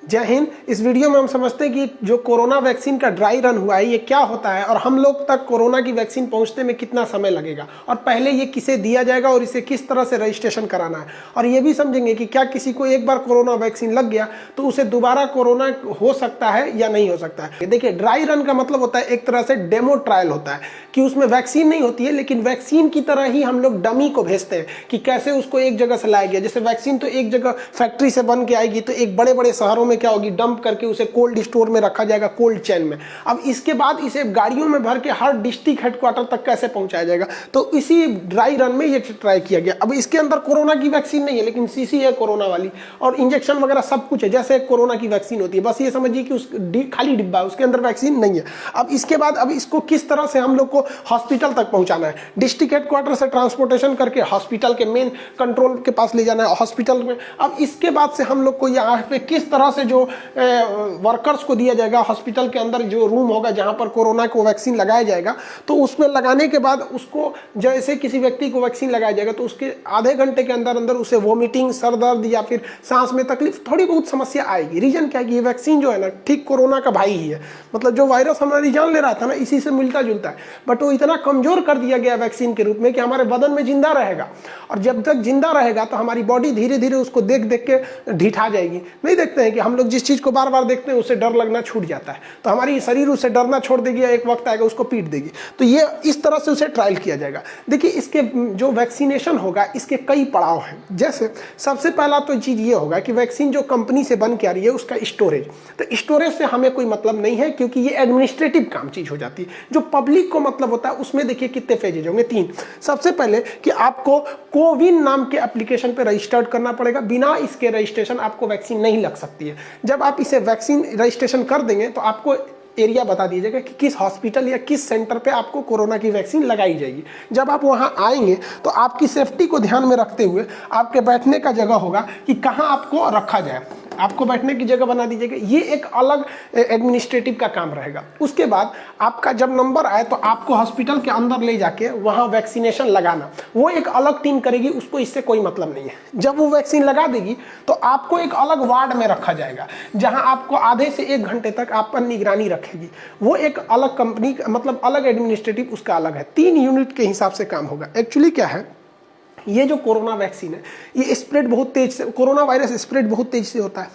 जय हिंद। इस वीडियो में हम समझते हैं कि जो कोरोना वैक्सीन का ड्राई रन हुआ है ये क्या होता है और हम लोग तक कोरोना की वैक्सीन पहुंचने में कितना समय लगेगा और पहले ये किसे दिया जाएगा और इसे किस तरह से रजिस्ट्रेशन कराना है, और ये भी समझेंगे कि क्या किसी को एक बार कोरोना वैक्सीन लग गया तो उसे दोबारा कोरोना हो सकता है या नहीं हो सकता है। देखिए, ड्राई रन का मतलब होता है एक तरह से डेमो ट्रायल होता है कि उसमें वैक्सीन नहीं होती है, लेकिन वैक्सीन की तरह ही हम लोग डमी को भेजते हैं कि कैसे उसको एक जगह से लाया गया। जैसे वैक्सीन तो एक जगह फैक्ट्री से बन के आएगी, तो एक बड़े बड़े शहरों में क्या होगी, डंप करके उसे कोल्ड स्टोर में रखा जाएगा, कोल्ड चेन में। अब इसके बाद इसे गाड़ियों में भर के हर डिस्ट्रिक्ट हेडक्वार्टर तक कैसे पहुंचाया जाएगा, तो इसी ड्राई रन में ये ट्राई किया गया। अब इसके अंदर कोरोना की वैक्सीन नहीं है, लेकिन सीसी है कोरोना वाली, और इंजेक्शन वगैरह सब कुछ है जैसे कोरोना की वैक्सीन होती है। बस ये समझिए कि उस खाली डिब्बा है, उसके अंदर वैक्सीन नहीं है। अब इसके बाद अब इसको किस तरह से हम लोग को हॉस्पिटल तक पहुंचाना है, डिस्ट्रिक्ट हेडक्वार्टर से ट्रांसपोर्टेशन करके हॉस्पिटल के मेन कंट्रोल के पास ले जाना है, हॉस्पिटल में। अब इसके बाद से हम लोग को यहाँ पे किस तरह से जो वर्कर्स को दिया जाएगा, हॉस्पिटल के अंदर जो रूम होगा जहां पर कोरोना को वैक्सीन लगाया जाएगा, तो उसमें लगाने के बाद उसको जैसे किसी व्यक्ति को वैक्सीन लगाया जाएगा तो उसके आधे घंटे के अंदर अंदर उसे वोमिटिंग, सर दर्द या फिर सांस में तकलीफ, थोड़ी बहुत समस्या आएगी। रीजन क्या है कि ये वैक्सीन जो है ना, ठीक कोरोना का भाई ही है, मतलब जो वायरस हमारी जान ले रहा था ना, इसी से मिलता जुलता है, बट वो इतना कमजोर कर दिया गया वैक्सीन के रूप में कि हमारे बदन में जिंदा रहेगा, और जब तक जिंदा रहेगा तो हमारी बॉडी धीरे धीरे उसको देख देख के ढिठा जाएगी। नहीं देखते हैं कि हम लोग जिस चीज को बार बार देखते हैं उससे डर लगना छूट जाता है, तो हमारी शरीर उससे डरना छोड़ देगी, एक वक्त आएगा उसको पीट देगी। तो ये इस तरह से उसे ट्रायल किया जाएगा। देखिए, इसके जो वैक्सीनेशन होगा इसके कई पड़ाव हैं। जैसे सबसे पहला तो चीज ये होगा कि वैक्सीन जो कंपनी से बन के आ रही है उसका स्टोरेज, तो स्टोरेज से हमें कोई मतलब नहीं है, क्योंकि ये एडमिनिस्ट्रेटिव काम चीज हो जाती है। जो पब्लिक को मतलब होता है उसमें देखिए कितने फेजेज होंगे, 3। सबसे पहले कि आपको कोविन नाम के एप्लीकेशन पे रजिस्टर्ड करना पड़ेगा, बिना इसके रजिस्ट्रेशन आपको वैक्सीन नहीं लग सकती है। जब आप इसे वैक्सीन रजिस्ट्रेशन कर देंगे तो आपको एरिया बता दिया जाएगा कि किस हॉस्पिटल या किस सेंटर पे आपको कोरोना की वैक्सीन लगाई जाएगी। जब आप वहां आएंगे तो आपकी सेफ्टी को ध्यान में रखते हुए आपके बैठने का जगह होगा कि कहां आपको रखा जाए, आपको बैठने की जगह बना दीजिएगा। ये एक अलग एडमिनिस्ट्रेटिव का काम रहेगा। उसके बाद आपका जब नंबर आए तो आपको हॉस्पिटल के अंदर ले जाके वहां वैक्सीनेशन लगाना, वो एक अलग टीम करेगी, उसको इससे कोई मतलब नहीं है। जब वो वैक्सीन लगा देगी तो आपको एक अलग वार्ड में रखा जाएगा, जहां आपको आधे से 1 घंटे तक आप पर निगरानी रखेगी। वो एक अलग कंपनी, मतलब अलग एडमिनिस्ट्रेटिव उसका अलग है। 3 यूनिट के हिसाब से काम होगा। एक्चुअली क्या है, ये जो कोरोना वैक्सीन है ये स्प्रेड बहुत तेज से, कोरोना वायरस स्प्रेड बहुत तेज से होता है।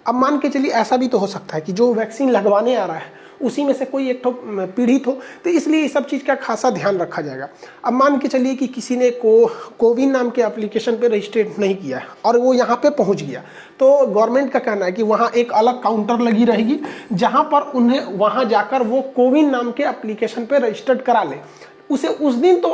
अब मान के चलिए ऐसा भी तो हो सकता है कि जो वैक्सीन लगवाने आ रहा है उसी में से कोई एक तो पीड़ित हो, तो इसलिए ये सब चीज़ का खासा ध्यान रखा जाएगा। अब मान के चलिए कि किसी ने कोविन नाम के एप्लीकेशन पे रजिस्ट्रेट नहीं किया है और वो यहाँ पे पहुँच गया, तो गवर्नमेंट का कहना है कि वहाँ एक अलग काउंटर लगी रहेगी जहाँ पर उन्हें वहाँ जाकर वो कोविन नाम के एप्लीकेशन पे रजिस्टर्ड करा ले। उसे उस दिन तो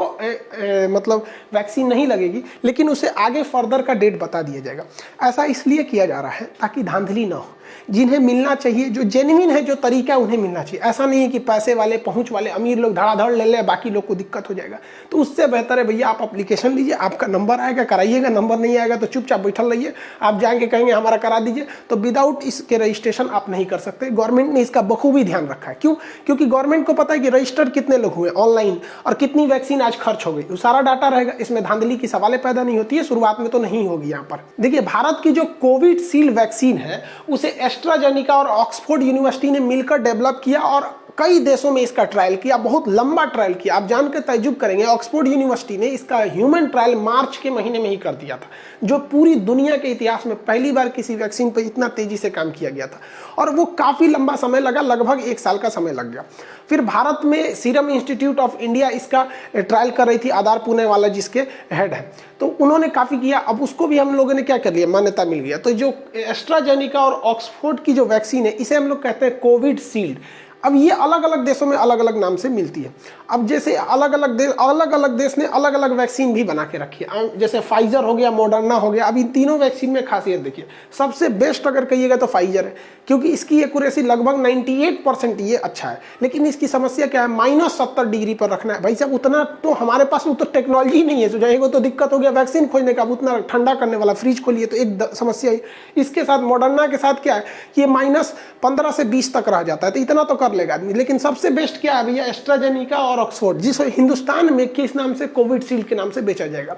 मतलब वैक्सीन नहीं लगेगी, लेकिन उसे आगे फर्दर का डेट बता दिया जाएगा। ऐसा इसलिए किया जा रहा है ताकि धांधली ना हो, जिन्हें मिलना चाहिए, जो जेन्युइन है, जो तरीका है, उन्हें मिलना चाहिए। ऐसा नहीं है कि पैसे वाले, पहुंच वाले, अमीर लोग धड़ाधड़ ले लें, बाकी लोग को दिक्कत हो जाएगा। तो उससे बेहतर है भैया आप एप्लीकेशन लीजिए, आपका नंबर आएगा, कराइएगा, नंबर नहीं आएगा तो चुपचाप बैठल रहिए। आप जाएंगे कहेंगे हमारा करा दीजिए, तो विदाउट इसके रजिस्ट्रेशन आप नहीं कर सकते। गवर्नमेंट ने इसका बखूबी ध्यान रखा है। क्यों? क्योंकि गवर्नमेंट को पता है कि रजिस्टर्ड कितने लोग हुए ऑनलाइन और कितनी वैक्सीन आज खर्च हो गई, वो सारा डाटा रहेगा। इसमें धांधली की सवालें पैदा नहीं होती है, शुरुआत में तो नहीं होगी। यहाँ पर देखिए, भारत की जो कोविशील्ड वैक्सीन है उसे एस्ट्राजेनेका और ऑक्सफोर्ड यूनिवर्सिटी ने मिलकर डेवलप किया और कई देशों में इसका ट्रायल किया, बहुत लंबा ट्रायल किया। आप जानकर ताज्जुब करेंगे, ऑक्सफोर्ड यूनिवर्सिटी ने इसका ह्यूमन ट्रायल मार्च के महीने में ही कर दिया था, जो पूरी दुनिया के इतिहास में पहली बार किसी वैक्सीन पर इतना तेजी से काम किया गया था, और वो काफी लंबा समय लगा, लगभग 1 साल का समय लग गया। फिर भारत में सीरम इंस्टीट्यूट ऑफ इंडिया इसका ट्रायल कर रही थी, आधार पुणे वाला जिसके हेड है, तो उन्होंने काफी किया। अब उसको भी हम लोगों ने क्या कर लिया, मान्यता मिल गया। तो जो एस्ट्राजेनेका और ऑक्सफोर्ड की जो वैक्सीन है इसे हम लोग कहते हैं कोविशील्ड। अब ये अलग अलग देशों में अलग अलग नाम से मिलती है। अब जैसे अलग अलग देश ने अलग अलग वैक्सीन भी बना के रखी है, जैसे फाइजर हो गया, मॉडर्ना हो गया। अब इन तीनों वैक्सीन में खासियत देखिए, सबसे बेस्ट अगर कहिएगा तो फाइजर है, क्योंकि इसकी एक्यूरेसी लगभग 98% ये अच्छा है। लेकिन इसकी समस्या क्या है, -70 डिग्री पर रखना है। भाई साहब, उतना तो हमारे पास तो टेक्नोलॉजी नहीं है, जाएगा तो दिक्कत हो गया वैक्सीन खोजने का। उतना ठंडा करने वाला फ्रिज खोलिए तो एक समस्या है। इसके साथ मॉडर्ना के साथ क्या है कि ये -15 से 20 तक रह जाता है, तो इतना तो कर लेगा आदमी। लेकिन सबसे बेस्ट क्या है भैया, एस्ट्राजेनिका और ऑक्सफोर्ड, जिस हिंदुस्तान में किस नाम से, कोविशील्ड के नाम से बेचा जाएगा।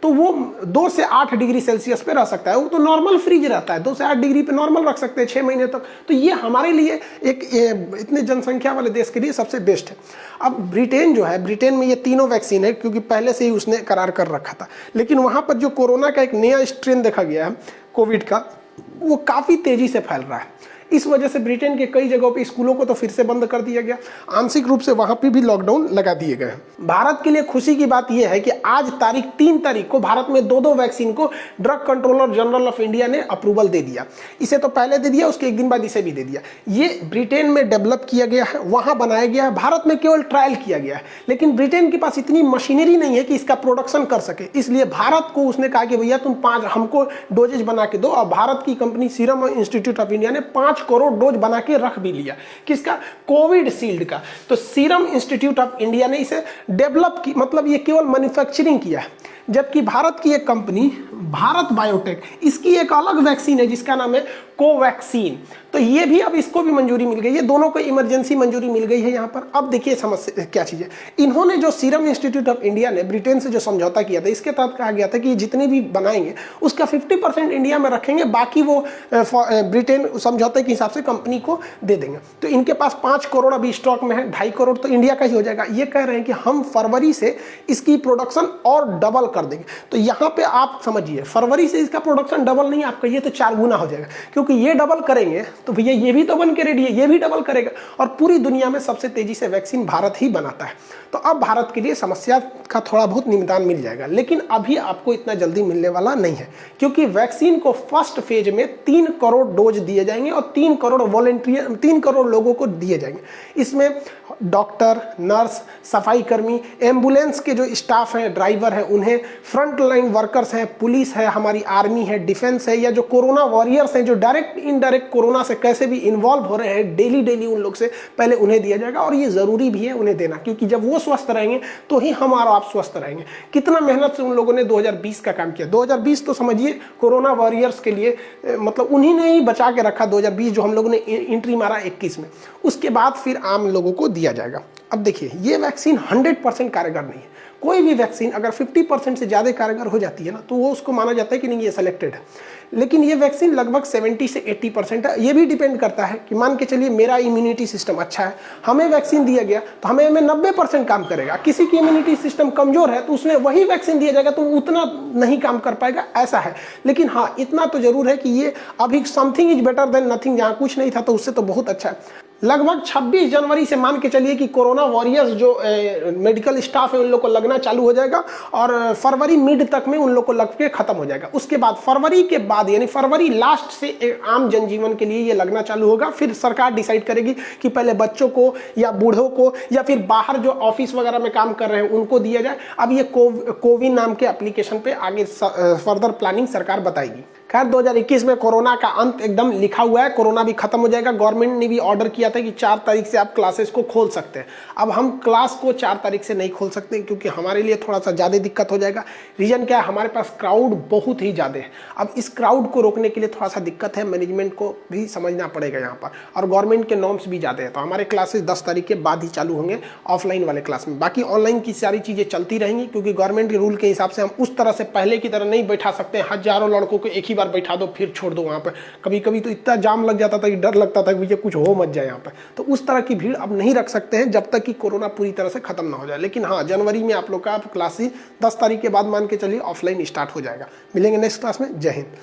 तो वो 2 से 8 डिग्री सेल्सियस पे रह सकता है, वो तो नॉर्मल फ्रीज रहता है, 2 से 8 डिग्री पे नॉर्मल रख सकते हैं 6 महीने तक। तो ये हमारे लिए इतने जनसंख्या वाले देश के लिए सबसे बेस्ट है। अब ब्रिटेन जो है, ब्रिटेन में ये तीनों वैक्सीन है, क्योंकि पहले से ही उसने करार कर रखा था। लेकिन वहाँ पर जो कोरोना का एक नया स्ट्रेन देखा गया है कोविड का, वो काफ़ी तेज़ी से फैल रहा है। इस वजह से ब्रिटेन के कई जगहों पे स्कूलों को तो फिर से बंद कर दिया गया, आंशिक रूप से वहां पे भी लॉकडाउन लगा दिए गए। भारत के लिए खुशी की बात यह है कि आज 3 तारीख को भारत में 2 वैक्सीन को drug controller general of India ने अप्रूवल दे दिया। इसे तो पहले दे दिया, उसके एक दिन बाद इसे भी दे दिया। ये ब्रिटेन में डेवलप किया गया है, वहां बनाया गया है, भारत में केवल ट्रायल किया गया है। लेकिन ब्रिटेन के पास इतनी मशीनरी नहीं है कि इसका प्रोडक्शन कर सके, इसलिए भारत को उसने कहा कि भैया तुम 5 हमको डोजेज बना के दो। और भारत की company serum institute of India ने 5 करोड़ डोज बना के रख भी लिया। किसका? कोविशील्ड का। तो सीरम इंस्टीट्यूट ऑफ इंडिया ने इसे डेवलप की, मतलब ये केवल मैन्युफैक्चरिंग किया है। जबकि भारत की एक कंपनी भारत बायोटेक, इसकी एक अलग वैक्सीन है जिसका नाम है कोवैक्सीन। तो ये भी अब इसको भी मंजूरी मिल गई है, दोनों को इमरजेंसी मंजूरी मिल गई है यहाँ पर। अब देखिए समस्या क्या चीज़ है। इन्होंने जो सीरम इंस्टीट्यूट ऑफ इंडिया ने ब्रिटेन से जो समझौता किया था, इसके तहत कहा गया था कि जितने भी बनाएंगे उसका 50% इंडिया में रखेंगे, बाकी वो ब्रिटेन समझौते के हिसाब से कंपनी को दे देंगे। तो इनके पास 5 करोड़ अभी स्टॉक में है, 2.5 करोड़ तो इंडिया का ही हो जाएगा। ये कह रहे हैं कि हम फरवरी से इसकी प्रोडक्शन और डबल कर देंगे। तो यहाँ पे आप समझिए, फरवरी से इसका प्रोडक्शन डबल नहीं, आप कहिए तो 4 गुना हो जाएगा, क्योंकि ये डबल करेंगे तो भैया ये भी तो बन के रेडी है, ये भी डबल करेगा। और पूरी दुनिया में सबसे तेजी से वैक्सीन भारत ही बनाता है। तो अब भारत के लिए समस्या का थोड़ा बहुत निदान मिल जाएगा, लेकिन अभी आपको इतना जल्दी मिलने वाला नहीं है, क्योंकि वैक्सीन को फर्स्ट फेज में 3 करोड़ डोज दिए जाएंगे और 3 करोड़ वॉलंटियर, 3 करोड़ लोगों को दिए जाएंगे। इसमें डॉक्टर, नर्स, सफाई कर्मी, एम्बुलेंस के जो स्टाफ हैं, ड्राइवर हैं, उन्हें फ्रंट लाइन वर्कर्स हैं, पुलिस है, हमारी आर्मी है, डिफेंस है, या जो कोरोना वॉरियर्स हैं, जो डायरेक्ट इनडायरेक्ट कोरोना से कैसे भी इन्वॉल्व हो रहे हैं डेली उन लोग से पहले उन्हें दिया जाएगा। और ये ज़रूरी भी है उन्हें देना, क्योंकि जब वो स्वस्थ रहेंगे तो ही हम और आप स्वस्थ रहेंगे। कितना मेहनत से उन लोगों ने 2020 का काम किया। 2020 तो समझिए कोरोना वॉरियर्स के लिए, मतलब उन्हीं ने ही बचा के रखा 2020, जो हम लोगों ने एंट्री मारा 21 में। उसके बाद फिर आम लोगों को दिया जाएगा। अब देखिए, ये वैक्सीन 100% कारगर नहीं है। कोई भी वैक्सीन अगर 50% से ज़्यादा कारगर हो जाती है ना, तो वो उसको माना जाता है कि नहीं ये सेलेक्टेड है। लेकिन ये वैक्सीन लगभग 70 से 80% है। ये भी डिपेंड करता है कि मान के चलिए मेरा इम्यूनिटी सिस्टम अच्छा है, हमें वैक्सीन दिया गया तो हमें 90% काम करेगा। किसी की इम्यूनिटी सिस्टम कमजोर है तो उसमें वही वैक्सीन दिया जाएगा तो उतना नहीं काम कर पाएगा, ऐसा है। लेकिन हाँ, इतना तो जरूर है कि ये अभी something is better than nothing, जहाँ कुछ नहीं था तो उससे तो बहुत अच्छा है। लगभग 26 जनवरी से मान के चलिए कि कोरोना वॉरियर्स जो मेडिकल स्टाफ है उन लोग को लगना चालू हो जाएगा, और फरवरी मिड तक में उन लोग को लग के खत्म हो जाएगा। उसके बाद फरवरी के बाद यानी फरवरी लास्ट से एक आम जनजीवन के लिए ये लगना चालू होगा। फिर सरकार डिसाइड करेगी कि पहले बच्चों को या बूढ़ों को या फिर बाहर जो ऑफिस वगैरह में काम कर रहे हैं उनको दिया जाए। अब ये कोविन नाम के एप्लीकेशन पे आगे फर्दर प्लानिंग सरकार बताएगी। खैर 2021 में कोरोना का अंत एकदम लिखा हुआ है, कोरोना भी खत्म हो जाएगा। गवर्नमेंट ने भी ऑर्डर किया था कि 4 तारीख से आप क्लासेस को खोल सकते हैं। अब हम क्लास को 4 तारीख से नहीं खोल सकते, क्योंकि हमारे लिए थोड़ा सा ज़्यादा दिक्कत हो जाएगा। रीजन क्या है, हमारे पास क्राउड बहुत ही ज़्यादा है। अब इस क्राउड को रोकने के लिए थोड़ा सा दिक्कत है, मैनेजमेंट को भी समझना पड़ेगा यहाँ पर, और गवर्नमेंट के नॉर्म्स भी ज़्यादा है। तो हमारे क्लासेस 10 तारीख के बाद ही चालू होंगे ऑफलाइन वाले क्लास में। बाकी ऑनलाइन की सारी चीज़ें चलती रहेंगी, क्योंकि गवर्नमेंट के रूल के हिसाब से हम उस तरह से पहले की तरह नहीं बैठा सकते। हजारों लड़कों को एक ही बार बैठा दो फिर छोड़ दो वहाँ पर। कभी कभी तो इतना जाम लग जाता था कि डर लगता था कि भैया कुछ हो मत जाए यहाँ पर। तो उस तरह की भीड़ अब नहीं रख सकते हैं जब तक कि कोरोना पूरी तरह से खत्म ना हो जाए। लेकिन हाँ, जनवरी में आप लोग का क्लास ही 10 तारीख के बाद मान के चलिए ऑफलाइन स्टार्ट हो जाएगा। मिलेंगे नेक्स्ट क्लास में। जय हिंद।